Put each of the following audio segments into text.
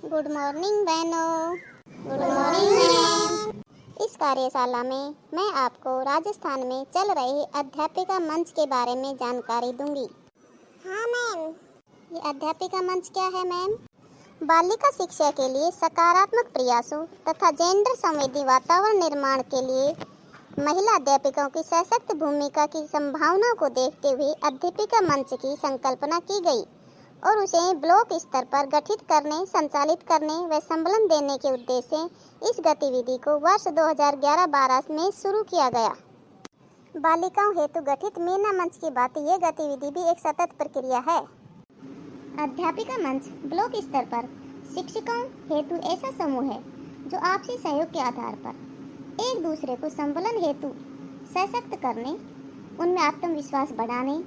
Good morning बहनों। Good morning ma'am. इस कार्यशाला में मैं आपको राजस्थान में चल रहे अध्यापिका मंच के बारे में जानकारी दूंगी। हाँ मैम। ये अध्यापिका मंच क्या है मैम? बालिका शिक्षा के लिए सकारात्मक प्रयासों तथा जेंडर संवेदी वातावरण निर्माण के लिए महिला अध्यापिकाओं की सशक्त भूमिका की संभावनाओं को देखते हुए अध्यापिका मंच की संकल्पना की गई और उसे ब्लॉक स्तर पर गठित करने, संचालित करने व संबलन देने के उद्देश्य से इस गतिविधि को वर्ष 2011-12 में शुरू किया गया। बालिकाओं हेतु गठित मीना मंच की बात यह गतिविधि भी एक सतत प्रक्रिया है। अध्यापिका मंच ब्लॉक स्तर पर शिक्षकों हेतु ऐसा समूह है जो आपसी सहयोग के आधार पर एक दूसरे को संबलन हेतु सशक्त करने, उनमें आत्मविश्वास बढ़ाने,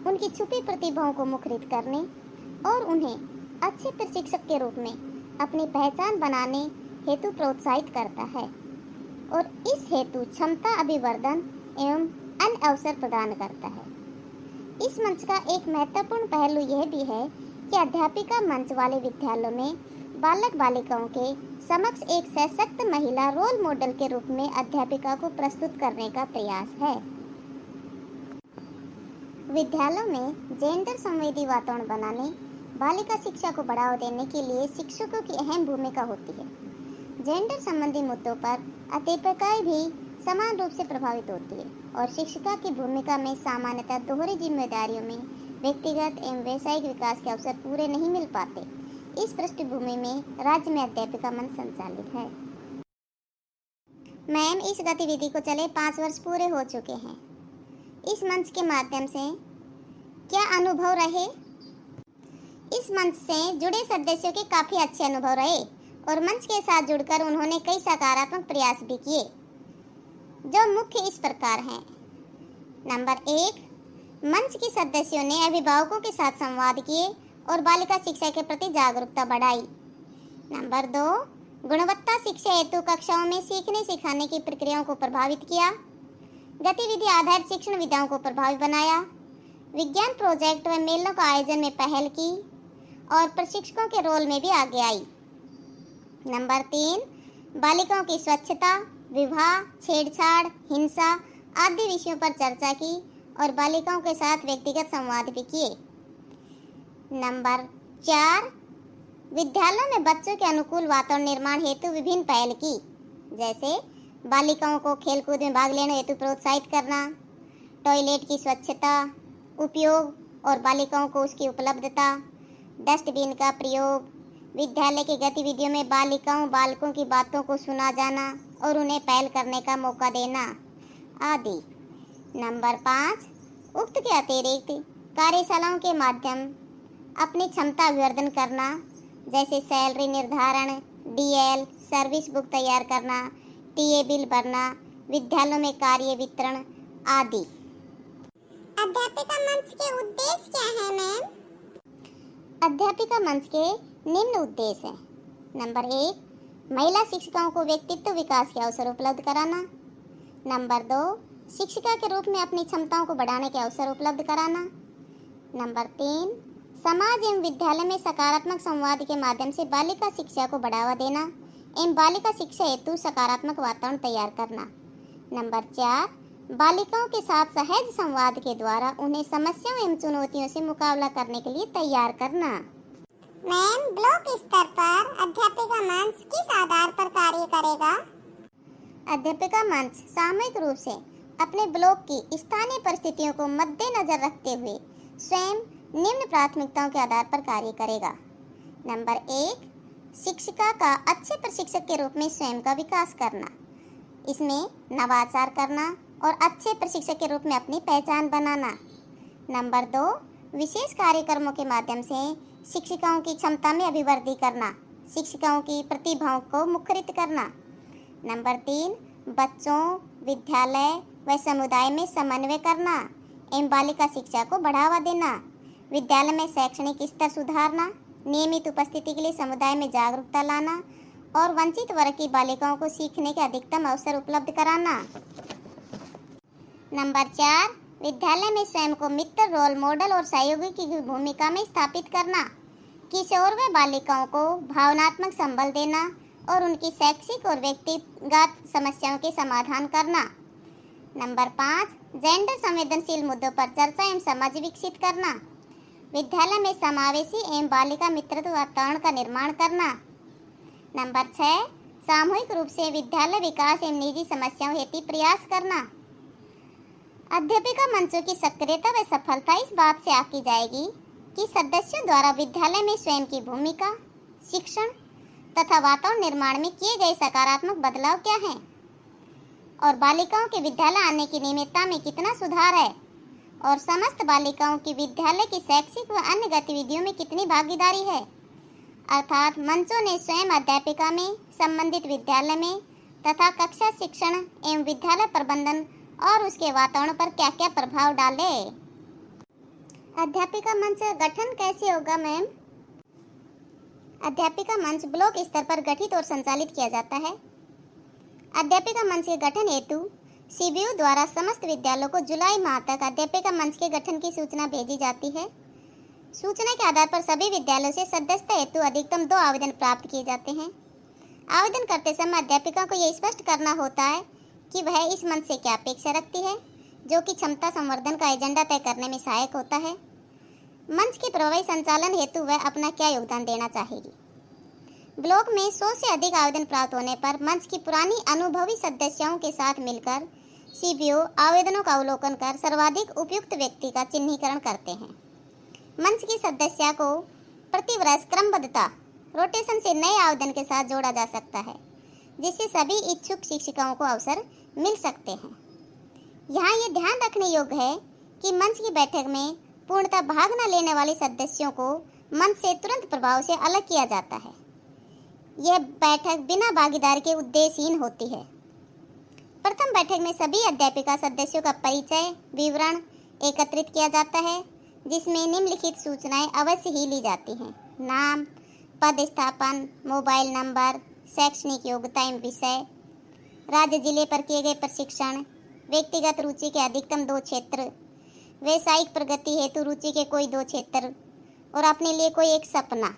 उनकी छुपी प्रतिभाओं को मुखरित करने और उन्हें अच्छे प्रशिक्षक के रूप में अपनी पहचान बनाने हेतु प्रोत्साहित करता है और इस हेतु क्षमता अभिवर्धन एवं अन्य अवसर प्रदान करता है। इस मंच का एक महत्वपूर्ण पहलू यह भी है कि अध्यापिका मंच वाले विद्यालयों में बालक बालिकाओं के समक्ष एक सशक्त महिला रोल मॉडल के रूप में अध्यापिका को प्रस्तुत करने का प्रयास है। विद्यालयों में जेंडर संवेदी वातावरण बनाने, बालिका शिक्षा को बढ़ावा देने के लिए शिक्षकों की अहम भूमिका होती है। जेंडर संबंधी मुद्दों पर अध्यापिकाएं भी समान रूप से प्रभावित होती है और शिक्षिका की भूमिका में सामान्यतः दोहरी जिम्मेदारियों में व्यक्तिगत एवं व्यावसायिक विकास के अवसर पूरे नहीं मिल पाते। इस पृष्ठभूमि में राज्य में अध्यापिका मंच संचालित है। मैम, इस गतिविधि को चले 5 वर्ष पूरे हो चुके हैं। इस मंच के माध्यम से क्या अनुभव रहे? इस मंच से जुड़े सदस्यों के काफी अच्छे अनुभव रहे और मंच के साथ जुड़कर उन्होंने कई सकारात्मक प्रयास भी किए, जो मुख्य इस प्रकार हैं। नंबर 1, मंच के सदस्यों ने अभिभावकों के साथ संवाद किए और बालिका शिक्षा के प्रति जागरूकता बढ़ाई। नंबर 2, गुणवत्ता शिक्षा हेतु कक्षाओं में सीखने सिखाने की प्रक्रियाओं को प्रभावित किया, गतिविधि आधारित शिक्षण विधाओं को प्रभावी बनाया, विज्ञान प्रोजेक्ट व मेलों का आयोजन में पहल की और प्रशिक्षकों के रोल में भी आगे आई। नंबर 3, बालिकाओं की स्वच्छता, विवाह, छेड़छाड़, हिंसा आदि विषयों पर चर्चा की और बालिकाओं के साथ व्यक्तिगत संवाद भी किए। नंबर 4, विद्यालयों में बच्चों के अनुकूल वातावरण निर्माण हेतु विभिन्न पहल की, जैसे बालिकाओं को खेलकूद में भाग लेने हेतु प्रोत्साहित करना, टॉयलेट की स्वच्छता, उपयोग और बालिकाओं को उसकी उपलब्धता, डस्टबिन का प्रयोग, विद्यालय की गतिविधियों में बालिकाओं बालकों की बातों को सुना जाना और उन्हें पहल करने का मौका देना आदि। नंबर 5, उक्त के अतिरिक्त कार्यशालाओं के माध्यम अपनी क्षमता अभिवर्धन करना, जैसे सैलरी निर्धारण, डीएल, सर्विस बुक तैयार करना, टीए बिल भरना, विद्यालयों में कार्य वितरण आदि। अध्यापिका मंच के उद्देश्य क्या है मैम? अध्यापिका मंच के निम्न उद्देश्य हैं। नंबर 1, महिला शिक्षिकाओं को व्यक्तित्व विकास के अवसर उपलब्ध कराना। नंबर 2, शिक्षिका के रूप में अपनी क्षमताओं को बढ़ाने के अवसर उपलब्ध कराना। नंबर 3, समाज एवं विद्यालय में सकारात्मक संवाद के माध्यम से बालिका शिक्षा को बढ़ावा देना एवं बालिका शिक्षा हेतु सकारात्मक वातावरण तैयार करना। नंबर 4, बालिकाओं के साथ सहज संवाद के द्वारा उन्हें समस्याओं एवं चुनौतियों से मुकाबला करने के लिए तैयार करना। मैम, ब्लॉक स्तर पर अध्यापिका मंच किस आधार पर कार्य करेगा? अध्यापिका मंच सामूहिक रूप से अपने ब्लॉक की स्थानीय परिस्थितियों को मद्देनजर रखते हुए स्वयं निम्न प्राथमिकताओं के आधार पर कार्य करेगा। नंबर 1, शिक्षिका का अच्छे प्रशिक्षक के रूप में स्वयं का विकास करना, इसमें नवाचार करना और अच्छे प्रशिक्षक के रूप में अपनी पहचान बनाना। नंबर 2, विशेष कार्यक्रमों के माध्यम से शिक्षिकाओं की क्षमता में अभिवृद्धि करना, शिक्षिकाओं की प्रतिभाओं को मुखरित करना। नंबर 3, बच्चों, विद्यालय व समुदाय में समन्वय करना एवं बालिका शिक्षा को बढ़ावा देना, विद्यालय में शैक्षणिक स्तर सुधारना, नियमित उपस्थिति के लिए समुदाय में जागरूकता लाना और वंचित वर्ग की बालिकाओं को सीखने के अधिकतम अवसर उपलब्ध कराना। नंबर 4, विद्यालय में स्वयं को मित्र, रोल मॉडल और सहयोगी की भूमिका में स्थापित करना किशोर व बालिकाओं को भावनात्मक संबल देना और उनकी शैक्षिक और व्यक्तिगत समस्याओं के समाधान करना। नंबर 5, जेंडर संवेदनशील मुद्दों पर चर्चा एवं समझ विकसित करना। विद्यालय में समावेशी एवं बालिका मित्रत्व वातावरण का निर्माण करना। नंबर 6, सामूहिक रूप से विद्यालय विकास एवं निजी समस्याओं हेतु प्रयास करना। अध्यापिका मंचों की सक्रियता व सफलता इस बात से आकी जाएगी कि सदस्यों द्वारा विद्यालय में स्वयं की भूमिका, शिक्षण तथा वातावरण निर्माण में किए गए सकारात्मक बदलाव क्या हैं और बालिकाओं के विद्यालय आने की नियमितता में कितना सुधार है और समस्त बालिकाओं की विद्यालय की शैक्षिक व अन्य गतिविधियों में कितनी भागीदारी है। अर्थात मंचों ने स्वयं अध्यापिका में, संबंधित विद्यालय में तथा कक्षा शिक्षण एवं विद्यालय प्रबंधन और उसके वातावरण पर क्या क्या प्रभाव डाले। अध्यापिका मंच गठन कैसे होगा मैम? अध्यापिका मंच ब्लॉक स्तर पर गठित और संचालित किया जाता है। अध्यापिका मंच के गठन हेतु सीबीयू द्वारा समस्त विद्यालयों को जुलाई माह तक अध्यापिका मंच के गठन की सूचना भेजी जाती है। सूचना के आधार पर सभी विद्यालयों से सदस्यता हेतु अधिकतम 2 आवेदन प्राप्त किए जाते हैं। आवेदन करते समय अध्यापिका को यह स्पष्ट करना होता है कि वह इस मंच से क्या अपेक्षा रखती है, जो कि क्षमता संवर्धन का एजेंडा तय करने में सहायक होता है। मंच के प्रभावी संचालन हेतु वह अपना क्या योगदान देना चाहेगी। ब्लॉक में 100 से अधिक आवेदन प्राप्त होने पर मंच की पुरानी अनुभवी सदस्यों के साथ मिलकर सीबीओ आवेदनों का अवलोकन कर सर्वाधिक उपयुक्त व्यक्ति का चिन्हीकरण करते हैं। मंच की सदस्या को प्रतिवर्ष क्रमबद्धता रोटेशन से नए आवेदन के साथ जोड़ा जा सकता है, जिससे सभी इच्छुक शिक्षिकाओं को अवसर मिल सकते हैं। यहाँ ये ध्यान रखने योग्य है कि मंच की बैठक में पूर्णतः भाग न लेने वाले सदस्यों को मंच से तुरंत प्रभाव से अलग किया जाता है। यह बैठक बिना भागीदारी के उद्देश्यहीन होती है। प्रथम बैठक में सभी अध्यापिका सदस्यों का परिचय विवरण एकत्रित किया जाता है, जिसमें निम्नलिखित सूचनाएं अवश्य ही ली जाती हैं: नाम, पदस्थापन, मोबाइल नंबर, शैक्षणिक योग्यता एवं विषय, राज्य जिले पर किए गए प्रशिक्षण, व्यक्तिगत रुचि के अधिकतम 2 क्षेत्र, व्यवसायिक प्रगति हेतु रुचि के कोई 2 क्षेत्र और अपने लिए कोई एक सपना।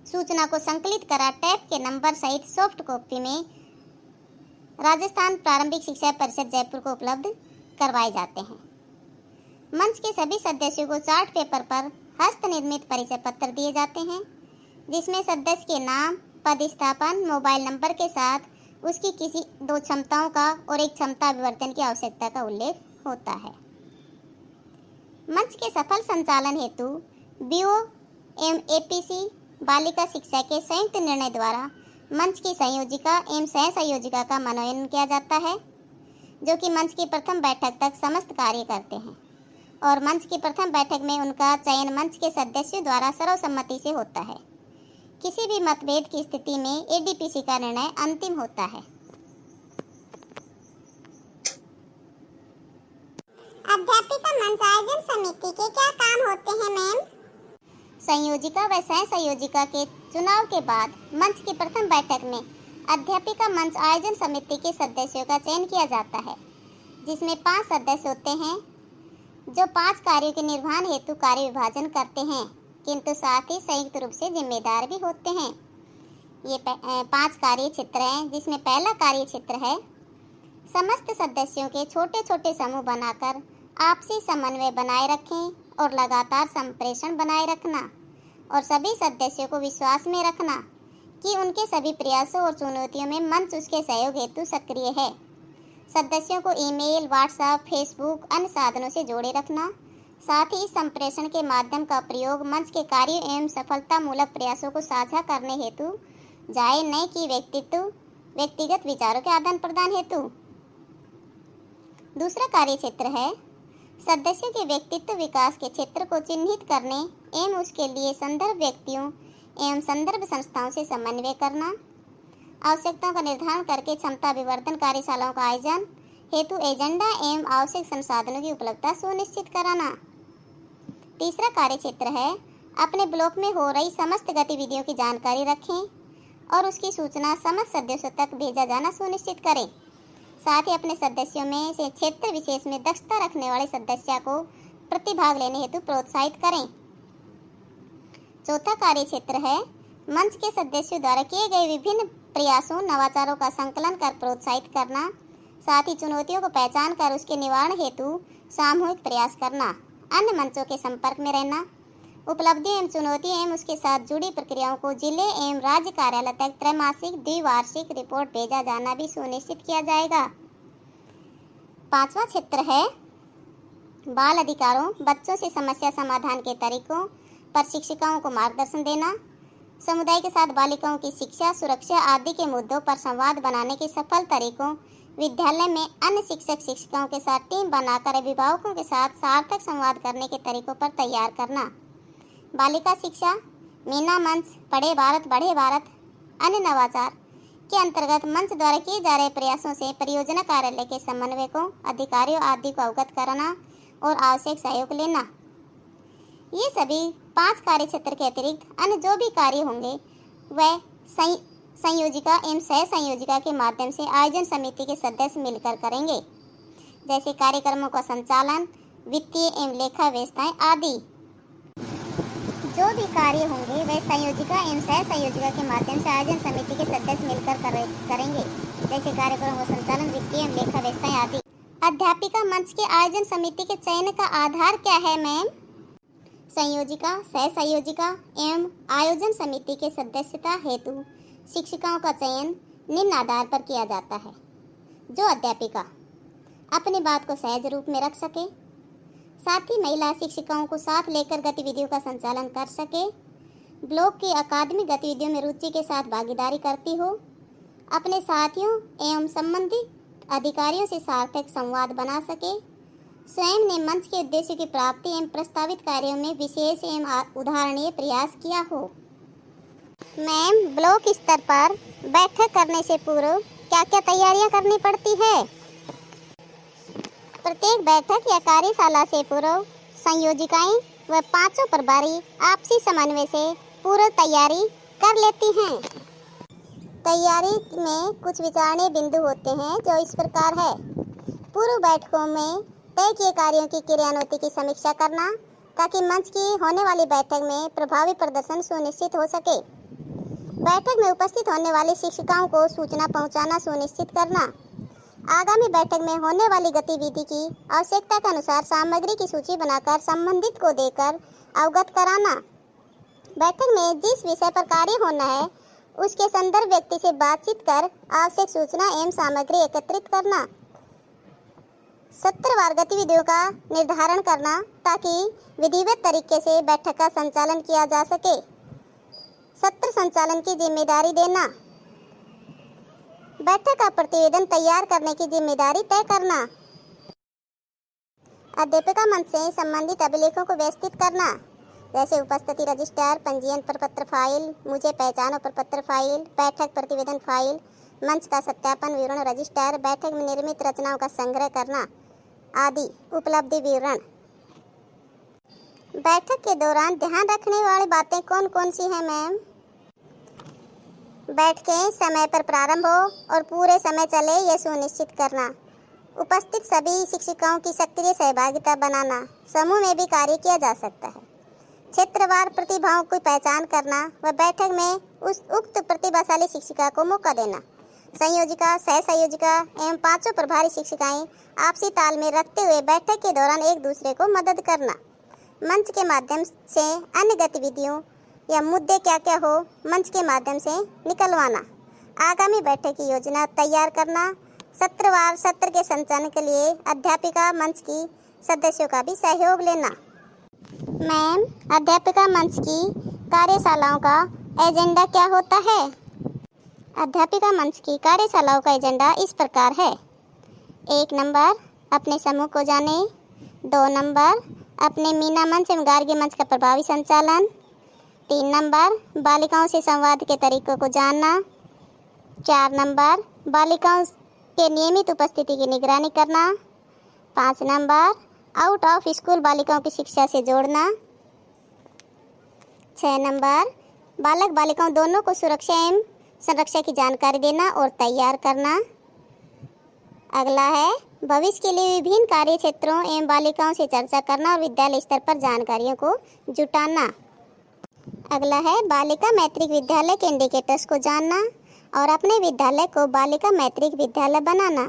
सूचना को संकलित करा टैब के नंबर सहित सॉफ्ट कॉपी में राजस्थान प्रारंभिक शिक्षा परिषद जयपुर को उपलब्ध करवाए जाते हैं। मंच के सभी सदस्यों को चार्ट पेपर पर हस्त निर्मित परिचय पत्र दिए जाते हैं, जिसमें सदस्य के नाम, पदस्थापन, मोबाइल नंबर के साथ उसकी किसी 2 क्षमताओं का और एक क्षमता विवर्तन की आवश्यकता का उल्लेख होता है। मंच के सफल संचालन हेतु बीओ एवं एपीसी बालिका शिक्षा के संयुक्त निर्णय द्वारा मंच की संयोजिका एवं सह संयोजिका का मनोनयन किया जाता है, जो कि मंच की प्रथम बैठक तक समस्त कार्य करते हैं और मंच की प्रथम बैठक में उनका चयन मंच के सदस्यों द्वारा सर्वसम्मति से होता है। किसी भी मतभेद की स्थिति में एडीपीसी का निर्णय अंतिम होता है। अध्यापिका मंच आयोजन समिति के क्या काम होते हैं मैम? संयोजिका व सह संयोजिका के चुनाव के बाद मंच की प्रथम बैठक में अध्यापिका मंच आयोजन समिति के सदस्यों का चयन किया जाता है, जिसमें 5 सदस्य होते हैं जो 5 कार्यों के निर्वहन हेतु कार्य विभाजन करते हैं, किंतु साथ ही संयुक्त रूप से जिम्मेदार भी होते हैं। ये 5 कार्य क्षेत्र हैं, जिसमें पहला कार्य क्षेत्र है समस्त सदस्यों के छोटे छोटे समूह बनाकर आपसी समन्वय बनाए रखें और लगातार संप्रेषण बनाए रखना और सभी सदस्यों को विश्वास में रखना कि उनके सभी प्रयासों और चुनौतियों में मंच उसके सहयोग हेतु सक्रिय है। सदस्यों को ईमेल, व्हाट्सएप, फेसबुक अन्य साधनों से जोड़े रखना, साथ ही इस संप्रेषण के माध्यम का प्रयोग मंच के कार्य एवं सफलतामूलक प्रयासों को साझा करने हेतु जाए, न कि व्यक्तिगत विचारों के आदान प्रदान हेतु। दूसरा कार्य क्षेत्र है सदस्यों के व्यक्तित्व विकास के क्षेत्र को चिन्हित करने एवं उसके लिए संदर्भ व्यक्तियों एवं संदर्भ संस्थाओं से समन्वय करना, आवश्यकताओं का निर्धारण करके क्षमता विवर्धन कार्यशालाओं का आयोजन हेतु एजेंडा एवं आवश्यक संसाधनों की उपलब्धता सुनिश्चित कराना। तीसरा कार्य क्षेत्र है अपने ब्लॉक में हो रही समस्त गतिविधियों की जानकारी रखें और उसकी सूचना समस्त सदस्यों तक भेजा जाना सुनिश्चित करें। साथ ही अपने सदस्यों में से क्षेत्र विशेष में दक्षता रखने वाले सदस्य को प्रतिभाग लेने हेतु प्रोत्साहित करें। चौथा कार्य क्षेत्र है मंच के सदस्यों द्वारा किए गए विभिन्न प्रयासों नवाचारों का संकलन कर प्रोत्साहित करना, साथ ही चुनौतियों को पहचान कर उसके निवारण हेतु सामूहिक प्रयास करना, अन्य मंचों के संपर्क में रहना, उपलब्धि एवं चुनौती एवं उसके साथ जुड़ी प्रक्रियाओं को जिले एवं राज्य कार्यालय तक त्रैमासिक द्विवार्षिक रिपोर्ट भेजा जाना भी सुनिश्चित किया जाएगा। पांचवा क्षेत्र है बाल अधिकारों, बच्चों से समस्या समाधान के तरीकों पर शिक्षिकाओं को मार्गदर्शन देना, समुदाय के साथ बालिकाओं की शिक्षा, सुरक्षा आदि के मुद्दों पर संवाद बनाने के सफल तरीकों, विद्यालय में अन्य शिक्षक शिक्षिकाओं के साथ टीम बनाकर अभिभावकों के साथ सार्थक संवाद करने के तरीकों पर तैयार करना, बालिका शिक्षा, मीना मंच, पढ़े भारत बढ़े भारत, अन्य नवाचार के अंतर्गत मंच द्वारा किए जा रहे प्रयासों से परियोजना कार्यालय के समन्वयकों, अधिकारियों आदि को अवगत कराना और आवश्यक सहयोग लेना। ये सभी 5 कार्य क्षेत्र के अतिरिक्त अन्य जो भी कार्य होंगे वह संयोजिका एवं सह संयोजिका के माध्यम से आयोजन समिति के सदस्य मिलकर करेंगे, जैसे कार्यक्रमों का संचालन, वित्तीय एवं लेखा व्यवस्थाएं आदि। जो भी कार्य होंगे वह संयोजिका एवं सह संयोजिका के माध्यम से आयोजन समिति के सदस्य मिलकर करेंगे, जैसे कार्यक्रमों का संचालन, वित्तीय एवं लेखा व्यवस्थाएं आदि। अध्यापिका मंच के आयोजन समिति के चयन का आधार क्या है मैम? संयोजिका, सह संयोजिका एवं आयोजन समिति के सदस्यता हेतु शिक्षिकाओं का चयन निम्न आधार पर किया जाता है। जो अध्यापिका अपनी बात को सहज रूप में रख सके, साथ ही महिला शिक्षिकाओं को साथ लेकर गतिविधियों का संचालन कर सके, ब्लॉक की अकादमिक गतिविधियों में रुचि के साथ भागीदारी करती हो, अपने साथियों एवं संबंधित अधिकारियों से सार्थक संवाद बना सके, स्वयं ने मंच के उद्देश्य की प्राप्ति एवं प्रस्तावित कार्यों में विशेष एवं उदाहरणीय प्रयास किया हो। मैम, ब्लॉक स्तर पर बैठक करने से पूर्व क्या क्या तैयारियां करनी पड़ती है? प्रत्येक बैठक या कार्यशाला से पूर्व संयोजिकाएं व 5 प्रभारी आपसी समन्वय से पूर्व तैयारी कर लेती हैं। तैयारी में कुछ विचारणीय बिंदु होते हैं जो इस प्रकार है। पूर्व बैठकों में तय किए कार्यों की क्रियान्विति की समीक्षा करना ताकि मंच की होने वाली बैठक में प्रभावी प्रदर्शन सुनिश्चित हो सके। बैठक में उपस्थित होने वाली शिक्षिकाओं को सूचना पहुंचाना सुनिश्चित करना। आगामी बैठक में होने वाली गतिविधि की आवश्यकता के अनुसार सामग्री की सूची बनाकर संबंधित को देकर अवगत कराना। बैठक में जिस विषय पर कार्य होना है उसके संदर्भ व्यक्ति से बातचीत कर आवश्यक सूचना एवं सामग्री एकत्रित करना। सत्रवार गतिविधियों का निर्धारण करना ताकि विधिवत तरीके से बैठक का संचालन किया जा सके। सत्र संचालन की जिम्मेदारी देना। बैठक का प्रतिवेदन तैयार करने की जिम्मेदारी तय करना। अध्यापिका मंच से संबंधित अभिलेखों को व्यवस्थित करना, जैसे उपस्थिति रजिस्टर, पंजीयन प्रपत्र फाइल, मुझे पहचानो प्रपत्र फाइल, बैठक प्रतिवेदन फाइल, मंच का सत्यापन विवरण रजिस्टर, बैठक में निर्मित रचनाओं का संग्रह करना आदि। उपलब्धि विवरण। बैठक के दौरान ध्यान रखने वाली बातें कौन कौन सी हैं मैम? बैठकें समय पर प्रारंभ हो और पूरे समय चले यह सुनिश्चित करना। उपस्थित सभी शिक्षिकाओं की सक्रिय सहभागिता बनाना। समूह में भी कार्य किया जा सकता है। क्षेत्रवार प्रतिभाओं की पहचान करना व बैठक में उस उक्त प्रतिभाशाली शिक्षिका को मौका देना। संयोजिका, सह संयोजिका एवं 5 प्रभारी शिक्षिकाएं आपसी तालमेल रखते हुए बैठक के दौरान एक दूसरे को मदद करना। मंच के माध्यम से अन्य गतिविधियों या मुद्दे क्या क्या हो मंच के माध्यम से निकलवाना। आगामी बैठक की योजना तैयार करना। सत्रवार सत्र के संचालन के लिए अध्यापिका मंच की सदस्यों का भी सहयोग लेना। मैम, अध्यापिका मंच की कार्यशालाओं का एजेंडा क्या होता है? अध्यापिका मंच की कार्यशालाओं का एजेंडा इस प्रकार है। 1 नंबर, अपने समूह को जाने। 2 नंबर, अपने मीना मंच एवं गार्गी मंच का प्रभावी संचालन। 3 नंबर, बालिकाओं से संवाद के तरीकों को जानना। 4 नंबर, बालिकाओं के नियमित उपस्थिति की निगरानी करना। 5 नंबर, आउट ऑफ स्कूल बालिकाओं की शिक्षा से जोड़ना। 6 नंबर, बालक बालिकाओं दोनों को सुरक्षा एवं संरक्षा की जानकारी देना और तैयार करना। अगला है भविष्य के लिए विभिन्न कार्य क्षेत्रों एवं बालिकाओं से चर्चा करना और विद्यालय स्तर पर जानकारियों को जुटाना। अगला है बालिका मैत्रिक विद्यालय के इंडिकेटर्स को जानना और अपने विद्यालय को बालिका मैत्रिक विद्यालय बनाना।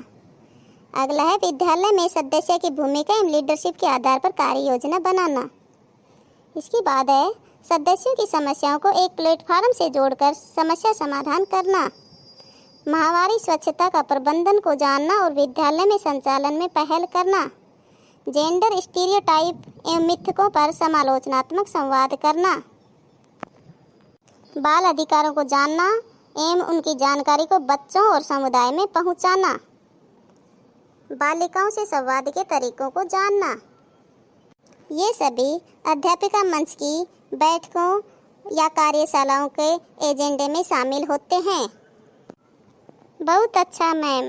अगला है विद्यालय में सदस्य की भूमिका एवं लीडरशिप के आधार पर कार्य योजना बनाना। इसके बाद है सदस्यों की समस्याओं को एक प्लेटफॉर्म से जोड़कर समस्या समाधान करना। माहवारी स्वच्छता का प्रबंधन को जानना और विद्यालय में संचालन में पहल करना। जेंडर स्टीरियोटाइप एवं मिथकों पर समालोचनात्मक संवाद करना। बाल अधिकारों को जानना एवं उनकी जानकारी को बच्चों और समुदाय में पहुंचाना। बालिकाओं से संवाद के तरीकों को जानना। ये सभी अध्यापिका मंच की बैठकों या कार्यशालाओं के एजेंडे में शामिल होते हैं। बहुत अच्छा मैम।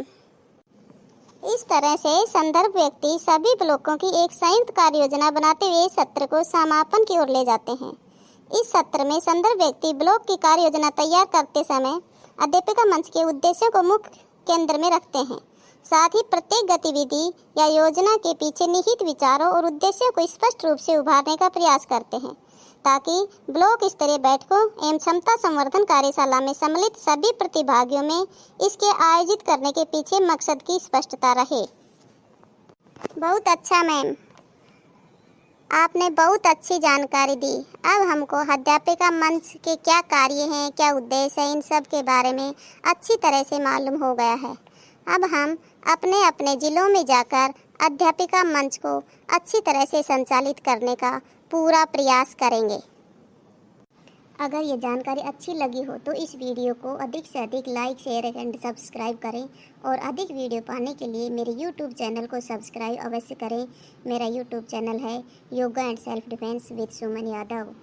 इस तरह से संदर्भ व्यक्ति सभी ब्लॉकों की एक संयुक्त कार्य योजना बनाते हुए सत्र को समापन की ओर ले जाते हैं। इस सत्र में संदर्भ व्यक्ति ब्लॉक की कार्य योजना तैयार करते समय अध्यापिका मंच के उद्देश्यों को मुख्य केंद्र में रखते हैं। साथ ही प्रत्येक गतिविधि या योजना के पीछे निहित विचारों और उद्देश्यों को स्पष्ट रूप से उभारने का प्रयास करते हैं, ताकि ब्लॉक स्तरीय बैठकों एवं क्षमता संवर्धन कार्यशाला में सम्मिलित सभी प्रतिभागियों में इसके आयोजित करने के पीछे मकसद की स्पष्टता रहे। बहुत अच्छा मैम, आपने बहुत अच्छी जानकारी दी। अब हमको अध्यापिका मंच के क्या कार्य हैं, क्या उद्देश्य है, इन सब के बारे में अच्छी तरह से मालूम हो गया है। अब हम अपने अपने जिलों में जाकर अध्यापिका मंच को अच्छी तरह से संचालित करने का पूरा प्रयास करेंगे। अगर ये जानकारी अच्छी लगी हो तो इस वीडियो को अधिक से अधिक लाइक, शेयर एंड सब्सक्राइब करें और अधिक वीडियो पाने के लिए मेरे यूट्यूब चैनल को सब्सक्राइब अवश्य करें। मेरा यूट्यूब चैनल है yoga and self defence with Suman Yadav.